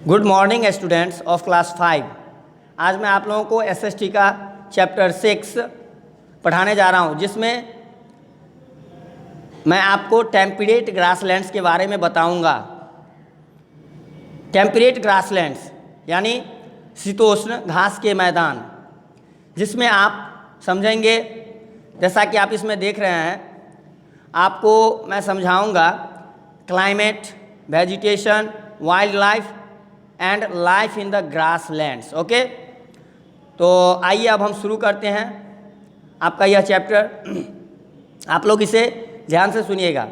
Good morning students of class 5। आज मैं आप लोगों को एसएसटी का चैप्टर 6 पढ़ाने जा रहा हूं, जिसमें मैं आपको टेम्परेट ग्रासलैंड्स के बारे में बताऊंगा। टेम्परेट ग्रासलैंड्स यानी शीतोष्ण घास के मैदान, जिसमें आप समझेंगे, जैसा कि आप इसमें देख रहे हैं, आपको मैं समझाऊंगा climate, vegetation, wild life and life in the grasslands. Okay, तो आइए अब हम शुरू करते हैं आपका यह चैप्टर। आप लोग इसे ध्यान से सुनिएगा।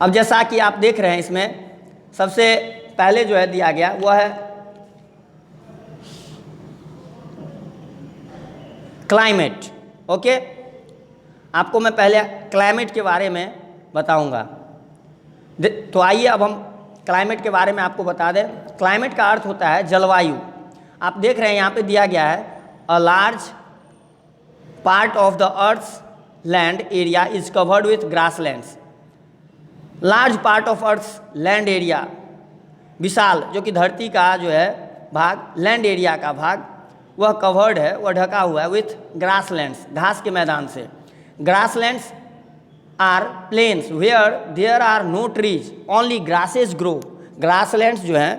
अब जैसा कि आप देख रहे हैं, इसमें सबसे पहले जो है दिया गया वह है क्लाइमेट। ओके, आपको मैं पहले क्लाइमेट के बारे में बताऊंगा। तो आइए अब हम क्लाइमेट के बारे में आपको बता दें। क्लाइमेट का अर्थ होता है जलवायु। आप देख रहे हैं यहाँ पे दिया गया है a large part of the earth's land area is covered with grasslands. Large part of earth's land area, विशाल जो कि धरती का जो है भाग, लैंड एरिया का भाग, वह कवर्ड है, वह ढका हुआ है विथ ग्रासलैंड्स, घास के मैदान से। Grasslands are plains where there are no trees only grasses grow. Grasslands जो हैं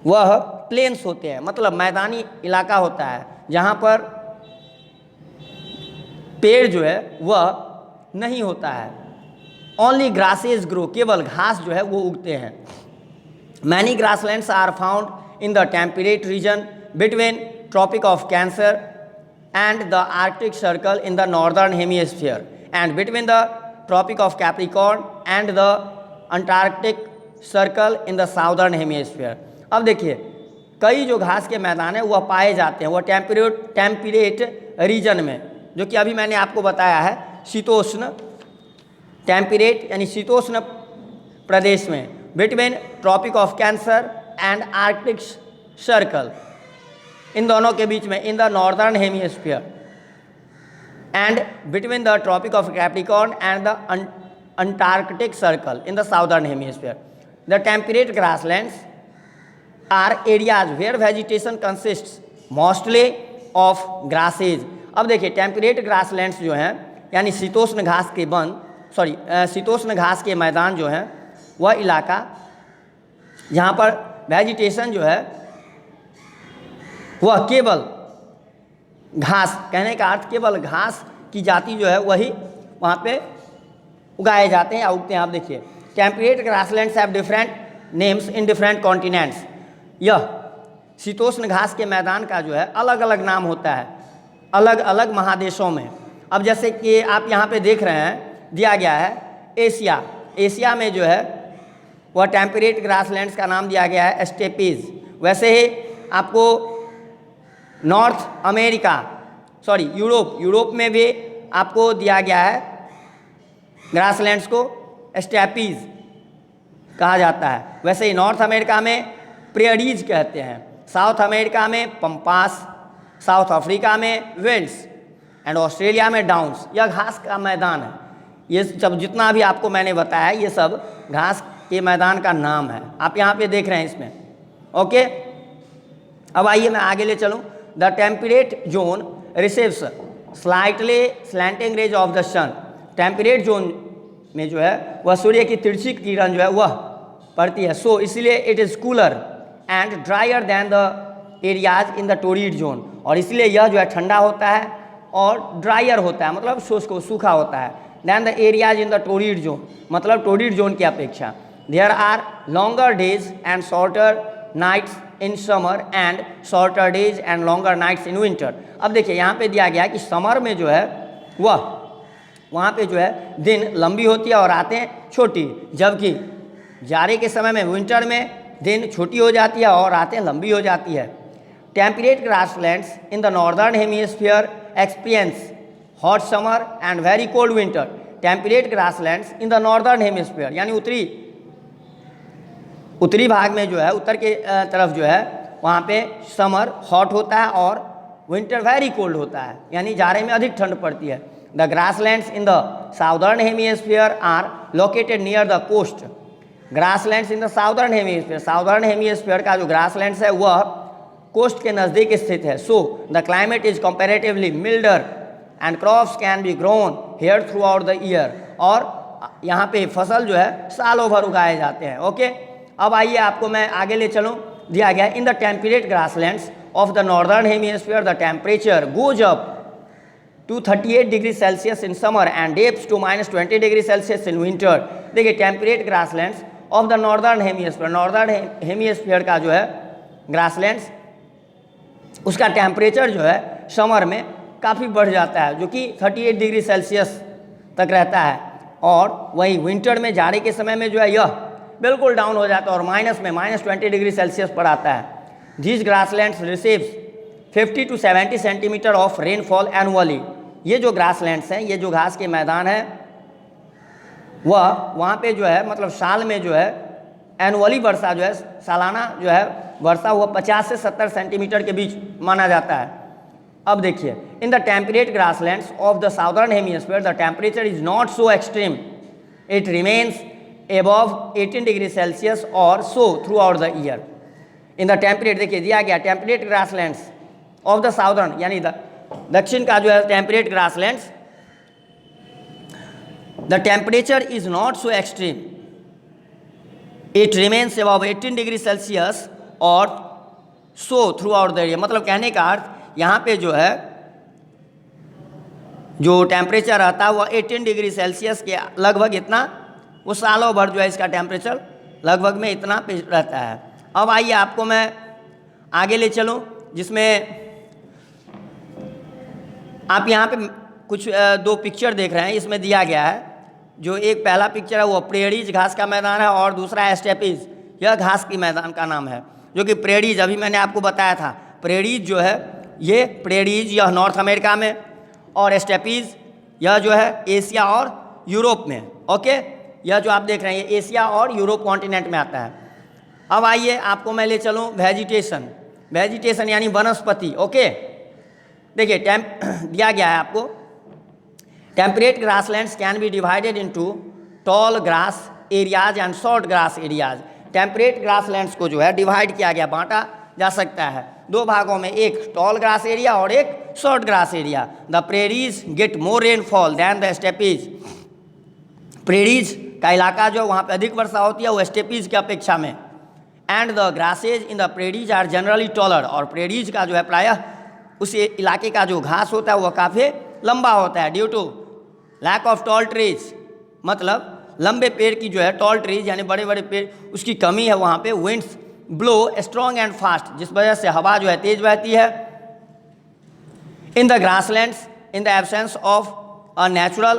वह प्लेन्स होते हैं, मतलब मैदानी इलाका होता है जहाँ पर पेड़ जो है वह नहीं होता है। ओनली ग्रासेस ग्रो, केवल घास जो है वो उगते हैं। Many grasslands are found in the temperate region between tropic of cancer and the Arctic circle in the northern hemisphere and between the Tropic of Capricorn and the Antarctic Circle in the Southern Hemisphere। अब देखिए, कई जो घास के मैदान हैं वह पाए जाते हैं वह टेम्परेट रीजन में, जो कि अभी मैंने आपको बताया है शीतोष्ण, टेम्परेट यानी शीतोष्ण प्रदेश में, between tropic of cancer and arctic circle, इन दोनों के बीच में, in the northern hemisphere and between the Tropic of Capricorn and the Antarctic Circle in the Southern Hemisphere. The temperate grasslands are areas where vegetation consists mostly of grasses। अब देखिए, temperate grasslands जो हैं यानी शीतोष्ण घास के शीतोष्ण घास के मैदान जो हैं, वह इलाका जहाँ पर वेजिटेशन जो है वह केवल घास, कहने का अर्थ केवल घास की जाति जो है वही वहाँ पे उगाए जाते हैं या उगते हैं। आप देखिए, temperate grasslands have different names in different continents. यह शीतोष्ण घास के मैदान का जो है अलग अलग नाम होता है अलग अलग महादेशों में। अब जैसे कि आप यहाँ पे देख रहे हैं, दिया गया है एशिया। एशिया में जो है वह टेम्परेट ग्रासलैंड्स का नाम दिया गया है स्टेपीज। वैसे ही आपको नॉर्थ अमेरिका, यूरोप में भी आपको दिया गया है ग्रासलैंड्स को स्टेपीज कहा जाता है। वैसे ही नॉर्थ अमेरिका में प्रेरीज कहते हैं, साउथ अमेरिका में पंपास, साउथ अफ्रीका में वेल्स एंड ऑस्ट्रेलिया में डाउन्स। यह घास का मैदान है। ये सब जितना भी आपको मैंने बताया, ये सब घास के मैदान का नाम है। आप यहाँ पे देख रहे हैं इसमें। ओके, अब आइए मैं आगे ले चलूँ। The temperate zone receives slightly slanting rays of the sun। Temperate zone में जो है वह सूर्य की तिरछी किरण जो है वह पड़ती है, सो इसलिए it is cooler and drier than the areas in the torrid zone. और इसलिए यह जो है ठंडा होता है और ड्रायर होता है, मतलब शुष्क सूखा होता है, than the areas in the torrid zone, मतलब टोरिड जोन की अपेक्षा। There are longer days and shorter nights in summer and shorter days and longer nights in winter. अब देखिए, यहाँ पे दिया गया है कि समर में जो है वह वहाँ पे जो है दिन लंबी होती है और रातें छोटी, जबकि जाड़े के समय में, विंटर में, दिन छोटी हो जाती है और रातें लंबी हो जाती है। Temperate grasslands in the northern hemisphere experience hot summer and very cold winter. Temperate grasslands in the northern hemisphere यानी उत्तरी भाग में जो है, उत्तर के तरफ जो है, वहाँ पे समर हॉट होता है और विंटर वेरी कोल्ड होता है, यानी जाड़े में अधिक ठंड पड़ती है। The grasslands in the southern hemisphere are located near the coast grasslands in the southern hemisphere, southern hemisphere का जो ग्रासलैंड्स है वह कोस्ट के नज़दीक स्थित है। So the climate is comparatively milder and crops can be grown here throughout the year, और यहाँ पे फसल जो है सालों भर उगाए जाते हैं। ओके, अब आइए आपको मैं आगे ले चलूँ। दिया गया in the temperate grasslands of the northern hemisphere the temperature goes up to 38 degree Celsius in summer and dips to -20 degree Celsius in winter. देखिए temperate grasslands of the northern hemisphere, northern hemisphere का जो है grasslands, उसका temperature जो है summer में काफ़ी बढ़ जाता है, जो कि 38 डिग्री सेल्सियस तक रहता है, और वही विंटर में जाड़े के समय में जो है यह बिल्कुल डाउन हो जाता है और माइनस में -20 डिग्री सेल्सियस पर आता है। This grasslands receives 50 to 70 centimetre of rainfall annually. ये जो ग्रासलैंड्स हैं, ये जो घास के मैदान हैं, वह वहाँ पे जो है मतलब साल में जो है एनुअली वर्षा जो है, सालाना जो है वर्षा हुआ 50 से 70 सेंटीमीटर के बीच माना जाता है। अब देखिए in the temperate grasslands of the southern hemisphere the temperature is not so extreme, it remains above 18 degree Celsius और so throughout the year. In the temperate, देखिए दिया गया temperate grasslands of the southern, यानी दक्षिण का जो है temperate grasslands, the temperature is not so extreme, it remains above 18 degree Celsius और so throughout the year. मतलब कहने का अर्थ यहाँ पे जो है जो टेम्परेचर रहता है वह 18 डिग्री सेल्सियस के लगभग इतना, वो सालों भर जो है इसका टेम्परेचर लगभग में इतना रहता है। अब आइए आपको मैं आगे ले चलूँ, जिसमें आप यहाँ पे कुछ दो पिक्चर देख रहे हैं। इसमें दिया गया है जो एक पहला पिक्चर है वो प्रेडीज घास का मैदान है, और दूसरा है स्टेपीज, यह घास की मैदान का नाम है। जो कि प्रेडीज अभी मैंने आपको बताया था, प्रेडीज जो है ये प्रेडीज यह नॉर्थ अमेरिका में, और स्टेपीज यह जो है एशिया और यूरोप में। ओके, यह जो आप देख रहे हैं ये एशिया और यूरोप कॉन्टिनेंट में आता है। अब आइए आपको मैं ले चलूँ वेजिटेशन, वेजिटेशन यानी वनस्पति। ओके, देखिए दिया गया है आपको temperate grasslands can be divided into tall grass areas and short grass areas. Temperate grasslands को जो है डिवाइड किया गया, बांटा जा सकता है दो भागों में, एक टॉल ग्रास एरिया और एक short grass area. The prairies get more rainfall than the steppes, prairies का इलाका जो वहाँ पे अधिक वर्षा होती है वो स्टेपीज की अपेक्षा में। And the grasses in the prairies are generally taller, और प्रेरीज का जो है प्रायः उस इलाके का जो घास होता है वह काफ़ी लंबा होता है। Due to lack of tall trees, मतलब लंबे पेड़ की जो है, टॉल ट्रीज यानी बड़े बड़े पेड़, उसकी कमी है वहाँ पे। Winds blow strong and fast, जिस वजह से हवा जो है तेज बहती है। In the grasslands in the absence of a natural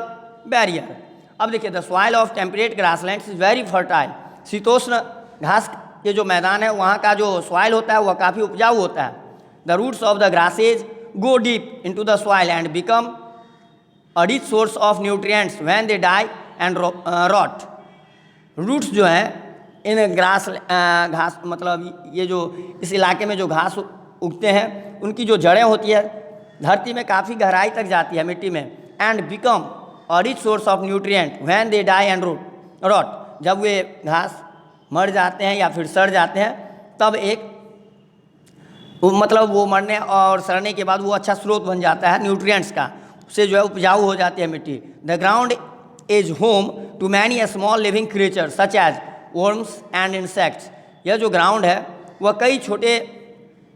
barrier. अब देखिए the soil of temperate grasslands is very fertile, शीतोष्ण घास के जो मैदान है वहाँ का जो सॉइल होता है वह काफ़ी उपजाऊ होता है। The roots of the grasses go deep into the soil and become a rich source of nutrients when they die and rot. Roots जो हैं इन घास मतलब ये जो इस इलाके में जो घास उगते हैं उनकी जो जड़ें होती है धरती में काफ़ी गहराई तक जाती है मिट्टी में। And become a rich source of nutrient when they die and rot, जब वे घास मर जाते हैं या फिर सड़ जाते हैं तब एक मतलब वो मरने और सड़ने के बाद वो अच्छा स्रोत बन जाता है न्यूट्रिएंट्स का, उससे जो है उपजाऊ हो जाती है मिट्टी। The ground is home to many small living creature such as worms and insects. यह जो ग्राउंड है वह कई छोटे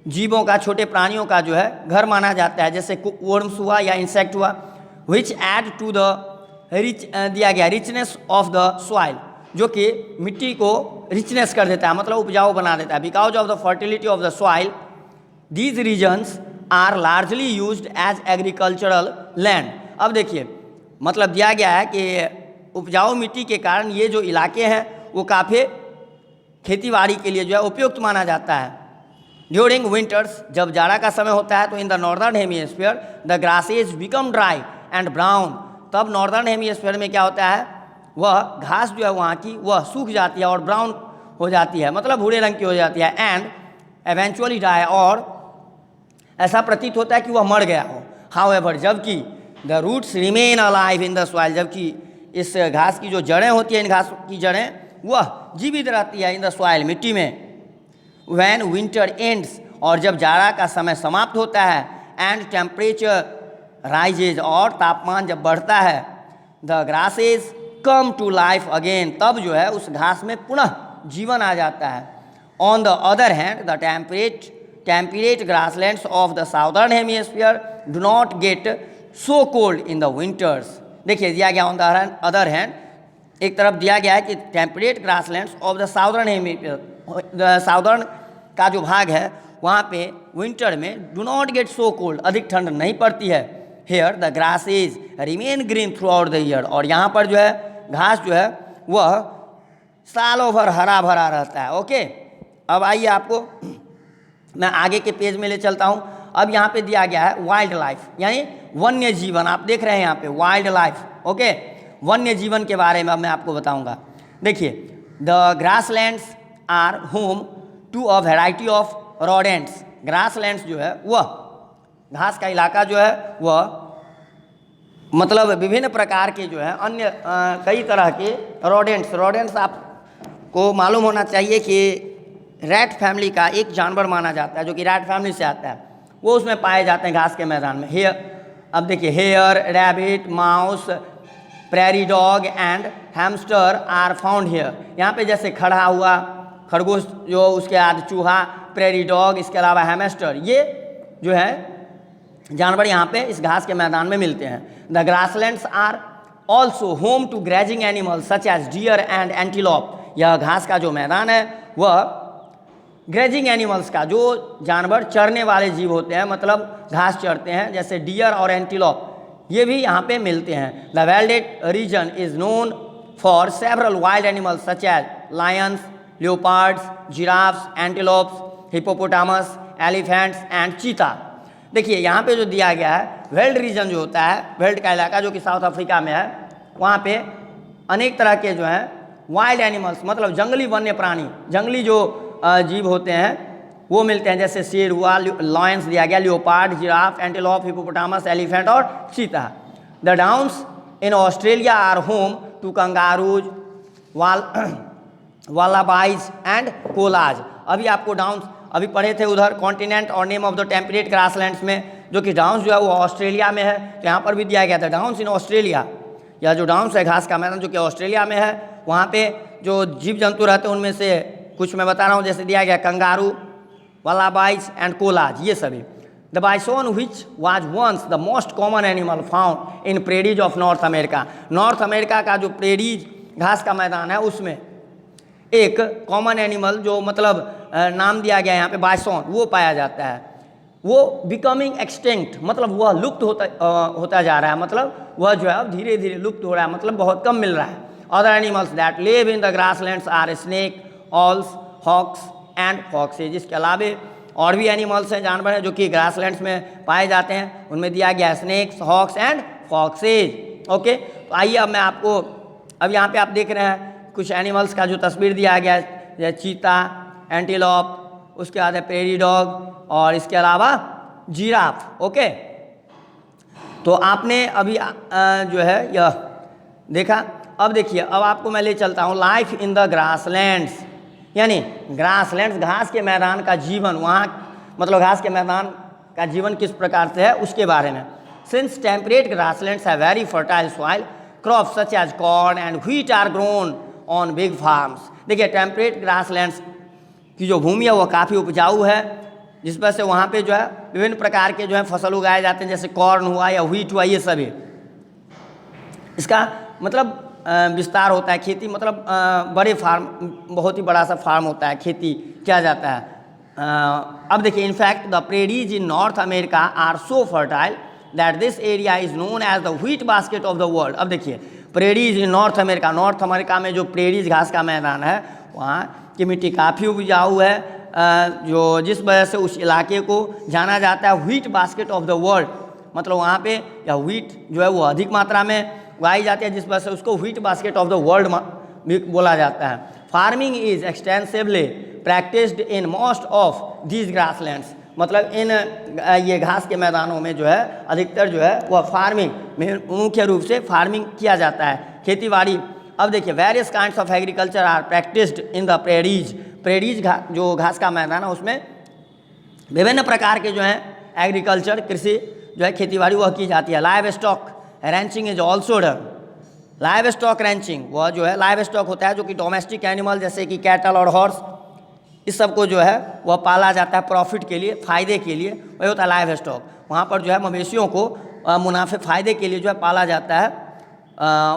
जीवों का, छोटे प्राणियों का जो है घर माना जाता है, जैसे वर्म्स हुआ या इंसेक्ट हुआ। Which add to the rich, दिया गया रिचनेस ऑफ द सॉइल, जो कि मिट्टी को रिचनेस कर देता है, मतलब उपजाऊ बना देता है। Because of the fertility of the soil these regions are largely used as agricultural land. अब देखिए मतलब दिया गया है कि उपजाऊ मिट्टी के कारण ये जो इलाके हैं वो काफ़ी खेतीबाड़ी के लिए जो है उपयुक्त माना जाता है। ड्यूरिंग विंटर्स, जब जाड़ा का समय होता है तो इन the northern hemisphere the grasses become dry and brown. तब नॉर्दर्न हेमिस्फीयर में क्या होता है, वह घास जो है वहाँ की वह सूख जाती है और ब्राउन हो जाती है, मतलब भूरे रंग की हो जाती है। एंड एवेंचुअली डाई, और ऐसा प्रतीत होता है कि वह मर गया हो। हाउएवर, जबकि the roots remain alive in the soil, जबकि इस घास की जो जड़ें होती हैं, इन घास की जड़ें वह जीवित रहती है इन द सॉइल, मिट्टी में। व्हेन विंटर एंड्स, और जब जाड़ा का समय समाप्त होता है, एंड टेम्परेचर राइजेज, और तापमान जब बढ़ता है, the grasses come to life again, तब जो है उस घास में पुनः जीवन आ जाता है। On the other hand the temperate grasslands of the southern hemisphere do not get so cold in the winters. देखिए दिया गया ऑन द अदर हैंड, एक तरफ दिया गया है कि temperate grasslands of the southern hemisphere, southern का जो भाग है वहाँ पे विंटर में do not get so cold, अधिक ठंड नहीं पड़ती है। Here the grasses remain green throughout the year, और यहाँ पर जो है घास जो है वह सालों भर हरा भरा रहता है। ओके, अब आइए आपको मैं आगे के पेज में ले चलता हूँ। अब यहाँ पे दिया गया है वाइल्ड लाइफ, यानी वन्य जीवन। आप देख रहे हैं यहाँ पे वाइल्ड लाइफ। ओके, वन्य जीवन के बारे में अब मैं आपको बताऊँगा। देखिए, the grasslands are home to a variety of rodents. Grasslands जो है वह घास का इलाका जो है वह मतलब विभिन्न प्रकार के जो है अन्य कई तरह के रोडेंट्स आपको मालूम होना चाहिए कि रैट फैमिली का एक जानवर माना जाता है जो कि रैट फैमिली से आता है, वो उसमें पाए जाते हैं घास के मैदान में। अब देखिए, here, rabbit, mouse, prairie dog and hamster are found here. यहाँ पे जैसे खड़ा हुआ खरगोश, जो उसके बाद चूहा, प्रेरी डॉग, इसके अलावा हैमस्टर, ये जो है जानवर यहाँ पे इस घास के मैदान में मिलते हैं। The grasslands are also home to grazing animals such as deer and antelope. यह घास का जो मैदान है वह ग्रेजिंग एनिमल्स का, जो जानवर चरने वाले जीव होते हैं, मतलब घास चरते हैं, जैसे डियर और एंटीलोप, ये भी यहाँ पे मिलते हैं। The velded region is known for several wild animals such as lions, leopards, giraffes, antelopes, hippopotamus, elephants and cheetah. देखिए यहाँ पे जो दिया गया है वेल्ड रीजन जो होता है, वेल्ड का इलाका जो कि साउथ अफ्रीका में है, वहाँ पे अनेक तरह के जो हैं वाइल्ड एनिमल्स, मतलब जंगली वन्य प्राणी, जंगली जो जीव होते हैं वो मिलते हैं, जैसे शेर हुआ, लॉयंस दिया गया, leopard, giraffe, antelope, hippopotamus, elephant और चीता। The downs in Australia are home to kangaroos, wallabies and koalas. अभी आपको डाउन्स अभी पढ़े थे उधर कॉन्टिनेंट और name of the temperate grasslands में, जो कि डाउन्स जो है वो ऑस्ट्रेलिया में है, तो यहाँ पर भी दिया गया था डाउन्स इन ऑस्ट्रेलिया। यह जो डाउन्स है घास का मैदान जो कि ऑस्ट्रेलिया में है, वहाँ पे जो जीव जंतु रहते हैं उनमें से कुछ मैं बता रहा हूँ, जैसे दिया गया कंगारू, वालाबाइज एंड कोलाज, ये सभी। The bison which was once the most common animal found in prairies of North America. North America का जो प्रेडीज घास का मैदान है उसमें एक कॉमन एनिमल जो मतलब नाम दिया गया यहाँ पे बाइसोन, वो पाया जाता है। वो बिकमिंग एक्सटिंक्ट, मतलब वह लुप्त होता जा रहा है, मतलब वह जो है अब धीरे धीरे लुप्त हो रहा है, मतलब बहुत कम मिल रहा है। Other animals that live in the grasslands are snake, owls, hawks and foxes. इसके अलावे और भी एनिमल्स हैं, जानवर हैं जो कि ग्रासलैंड्स में पाए जाते हैं, उनमें दिया गया snakes, hawks and foxes. Okay, तो आइए अब मैं आपको, अब यहाँ पे आप देख रहे हैं कुछ एनिमल्स का जो तस्वीर दिया गया है, जैसे चीता, एंटीलोप, उसके बाद है प्रेरी डॉग और इसके अलावा जिराफ। ओके, तो आपने अभी जो है यह देखा। अब देखिए, अब आपको मैं ले चलता हूँ लाइफ इन द ग्रासलैंड्स, यानी ग्रासलैंड्स घास के मैदान का जीवन, वहाँ मतलब घास के मैदान का जीवन किस प्रकार से है उसके बारे में। सिंस टेम्परेट ग्रासलैंड्स है very fertile soil, crops such as corn and wheat are grown on big farms. देखिए, टेम्परेट ग्रासलैंड्स की जो भूमि है वो काफ़ी उपजाऊ है, जिस वजह से वहाँ पे जो है विभिन्न प्रकार के जो है फसल उगाए जाते हैं, जैसे कॉर्न हुआ या व्हीट हुआ, ये सभी। इसका मतलब विस्तार होता है, खेती मतलब बड़े फार्म, बहुत ही बड़ा सा फार्म होता है, खेती किया जाता है। अब देखिए, in fact the prairies in North America are so fertile that this area is known as the wheat basket of the world. अब देखिए, प्रेडीज इन नॉर्थ अमेरिका में जो प्रेडीज घास का मैदान है वहाँ की मिट्टी काफ़ी उपजाऊ है, जो जिस वजह से उस इलाके को जाना जाता है wheat basket of the world. मतलब वहाँ पे या व्हीट जो है वो अधिक मात्रा में उगाई जाती है, जिस वजह से उसको wheat basket of the world भी बोला जाता है। Farming is extensively practised in most of these grasslands. मतलब इन ये घास के मैदानों में जो है अधिकतर जो है वह फार्मिंग, मुख्य रूप से फार्मिंग किया जाता है, खेती बाड़ी अब देखिए various kinds of agriculture are practised in the prairies. Prairies जो घास का मैदान है उसमें विभिन्न प्रकार के जो हैं एग्रीकल्चर कृषि जो है खेतीबाड़ी वह की जाती है। Live stock ranching is also done. Live stock ranching वह जो है लाइव स्टॉक होता है जो कि डोमेस्टिक एनिमल जैसे कि कैटल और हॉर्स इस सब को जो है वह पाला जाता है प्रॉफिट के लिए, फ़ायदे के लिए, वही होता है लाइव स्टॉक। वहाँ पर जो है मवेशियों को मुनाफे फ़ायदे के लिए जो है पाला जाता है।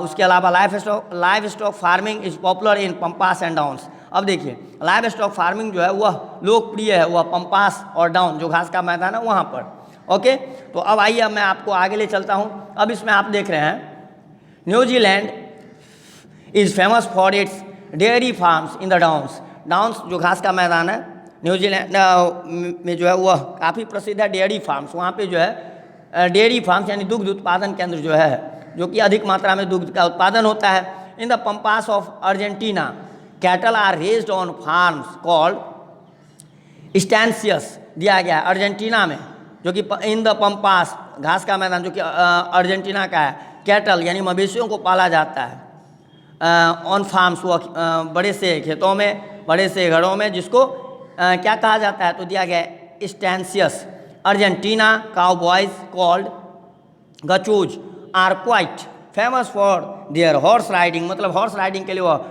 उसके अलावा live stock farming is popular in Pampas and downs. अब देखिए लाइव स्टॉक फार्मिंग जो है वह लोकप्रिय है, वह पम्पास और डाउन जो घास का मैदान है वहाँ पर। ओके, तो अब आइए अब मैं आपको आगे ले चलता हूँ। अब इसमें आप देख रहे हैं New Zealand is famous for its dairy farms in the downs. Downs जो घास का मैदान है न्यूजीलैंड में जो है वह काफ़ी प्रसिद्ध है डेयरी फार्म्स। वहाँ पे जो है डेयरी फार्म्स यानी दुग्ध उत्पादन केंद्र जो है जो कि अधिक मात्रा में दुग्ध का उत्पादन होता है। In the pampas of Argentina cattle are raised on farms called estancias. दिया गया है अर्जेंटीना में जो कि इन द पम्पास घास का मैदान जो कि अर्जेंटीना का है, कैटल यानी मवेशियों को पाला जाता है ऑन फार्म्स वो बड़े से खेतों में, बड़े से घरों में, जिसको क्या कहा जाता है तो दिया गया है estancias. Argentina cowboys called gauchos are quite famous for their horse riding. मतलब हॉर्स राइडिंग के लिए वह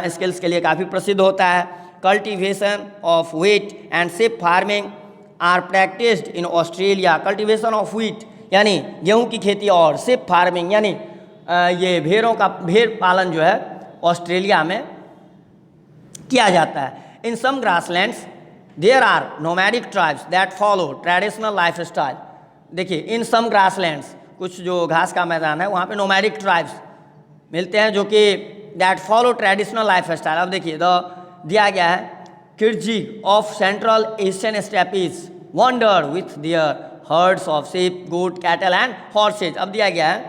स्किल्स के लिए काफ़ी प्रसिद्ध होता है। Cultivation of wheat and sheep farming are practised in Australia. Cultivation of wheat यानी गेहूं की खेती और शिप फार्मिंग यानी ये भेड़ पालन जो है ऑस्ट्रेलिया में किया जाता है। In some grasslands there are nomadic tribes that follow traditional lifestyle. देखिए इन सम ग्रासलैंड्स कुछ जो घास का मैदान है वहाँ पे नोमैडिक ट्राइब्स मिलते हैं जो कि that follow traditional lifestyle. अब देखिए दिया गया है Kirghiz of Central Asian steppes wander with their herds of sheep, goat, cattle and horses. अब दिया गया है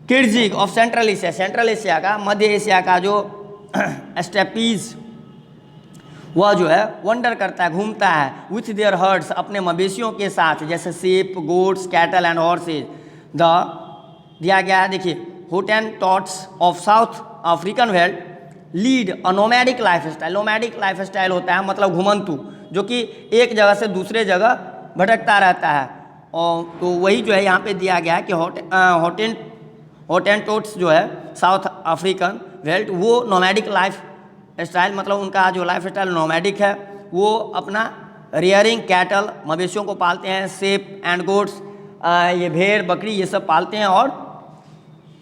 Kirghiz of Central Asia, Central Asia का, मध्य एशिया का जो स्टेपीज वह जो है वंडर करता है, घूमता है विथ देयर हर्ड्स अपने मवेशियों के साथ, जैसे sheep, goats, cattle and horses. दिया गया है देखिए Hottentots of South African veld lead a nomadic lifestyle. Nomadic lifestyle होता है मतलब घुमंतु, जो कि एक जगह से दूसरे जगह भटकता रहता है। और तो वही जो है यहाँ पे दिया गया है कि होटेनटोट्स जो है साउथ अफ्रीकन वेल्ट वो नोमैडिक लाइफ स्टाइल, मतलब उनका जो लाइफ स्टाइल नोमैडिक है, वो अपना रियरिंग कैटल मवेशियों को पालते हैं, शेप एंड गोट्स ये भेड़ बकरी ये सब पालते हैं और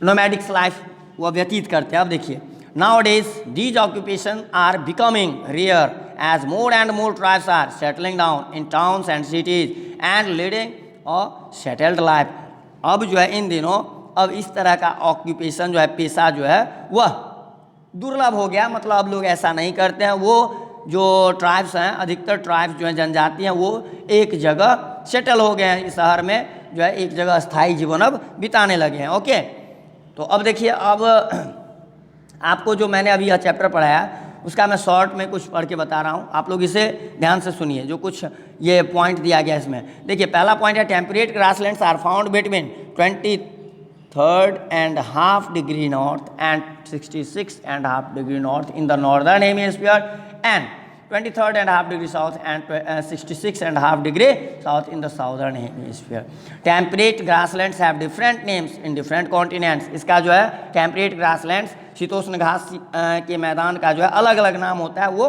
नोमैडिक्स लाइफ वो व्यतीत करते हैं। अब देखिए nowadays these occupations are becoming rare as more and more tribes are settling down in towns and cities and leading a settled life। अब जो है इन दिनों अब इस तरह का ऑक्यूपेशन जो है, पेशा जो है वह दुर्लभ हो गया। मतलब अब लोग ऐसा नहीं करते हैं। वो जो ट्राइब्स हैं, अधिकतर ट्राइब्स जो हैं, जनजाति हैं, वो एक जगह सेटल हो गए हैं इस शहर में, जो है एक जगह स्थायी जीवन अब बिताने लगे हैं। ओके, तो अब देखिए अब आपको जो मैंने अभी यह चैप्टर पढ़ाया उसका मैं शॉर्ट में कुछ पढ़ के बता रहा हूँ, आप लोग इसे ध्यान से सुनिए। जो कुछ ये पॉइंट दिया गया इसमें, देखिए पहला पॉइंट है temperate grasslands are found between 23.5 degree north and 66.5 degree north in the northern hemisphere and 23.5 degree south and 66.5 degree south in the southern hemisphere. Temperate grasslands have different names in different continents. इसका जो है temperate grasslands शीतोष्ण घास के मैदान का जो है अलग अलग नाम होता है, वो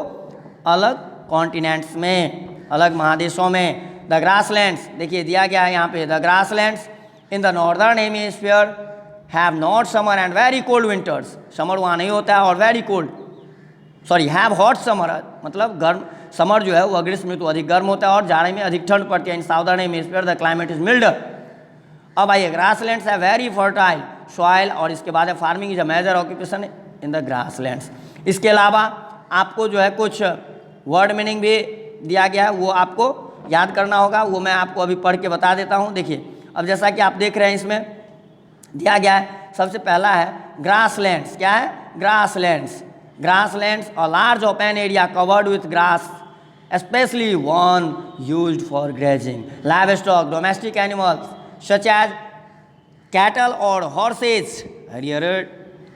अलग कॉन्टिनेंट्स में, अलग महादेशों में। द ग्रासलैंड्स देखिए दिया गया है यहाँ पे, the grasslands in the northern hemisphere have not summer and very cold winters. Summer वहाँ नहीं होता है और very cold, sorry have hot summer, मतलब गर्म समर जो है वो ग्रीष्म ऋतु अधिक गर्म होता है और जाड़े में अधिक ठंड पड़ती है। In southern hemisphere the climate is milder. अब आइए ग्रासलैंड्स है वेरी फर्टाइल सॉइल, और इसके बाद है farming is a major occupation in the grasslands. इसके अलावा आपको जो है कुछ वर्ड मीनिंग भी दिया गया है, वो आपको याद करना होगा, वो मैं आपको अभी पढ़ के बता देता हूँ। देखिए अब जैसा कि आप देख रहे हैं इसमें दिया गया है, सबसे पहला है ग्रासलैंड्स। क्या है? Grasslands. Grasslands, a large open area covered with grass, especially one used for grazing. Livestock, domestic animals such as cattle or horses reared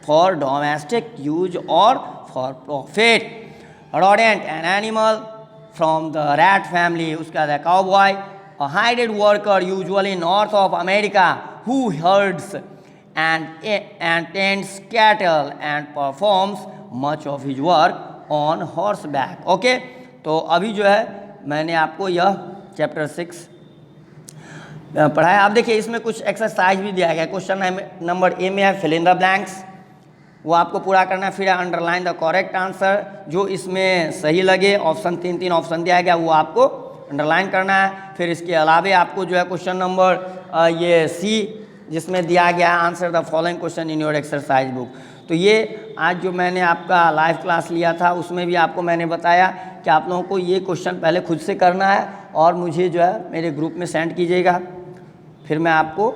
for domestic use और for profit. Rodent an animal from the rat family, उसका the cowboy, a hired worker usually north of America who herds and tends cattle and performs much of his work on horseback। Okay, तो अभी जो है मैंने आपको यह chapter 6 पढ़ाया। आप देखिए इसमें कुछ एक्सरसाइज भी दिया गया। क्वेश्चन नंबर ए में है फिल इन द ब्लैंक्स, वो आपको पूरा करना है। फिर अंडरलाइन द करेक्ट आंसर, जो इसमें सही लगे, ऑप्शन तीन ऑप्शन दिया गया वो आपको अंडरलाइन करना है। फिर इसके अलावे आपको जो है क्वेश्चन नंबर ये सी जिसमें दिया गया answer the following question in your exercise book. तो ये आज जो मैंने आपका लाइव क्लास लिया था उसमें भी आपको मैंने बताया कि आप लोगों को ये क्वेश्चन पहले खुद से करना है और मुझे जो है मेरे ग्रुप में सेंड कीजिएगा, फिर मैं आपको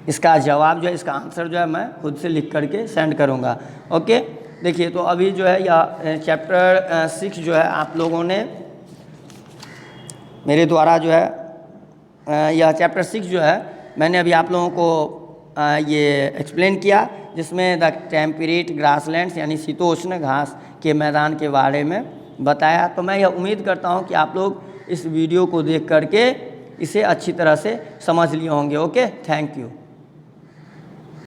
इसका जवाब जो है, इसका आंसर जो है मैं खुद से लिख करके सेंड करूँगा। ओके, देखिए तो अभी जो है यह चैप्टर 6 जो है आप लोगों ने मेरे द्वारा जो है यह चैप्टर 6 जो है मैंने अभी आप लोगों को ये एक्सप्लेन किया, जिसमें द टेम्परेट ग्रासलैंड्स यानी शीतोष्ण घास के मैदान के बारे में बताया। तो मैं यह उम्मीद करता हूँ कि आप लोग इस वीडियो को देख करके इसे अच्छी तरह से समझ लिए होंगे। Okay, thank you.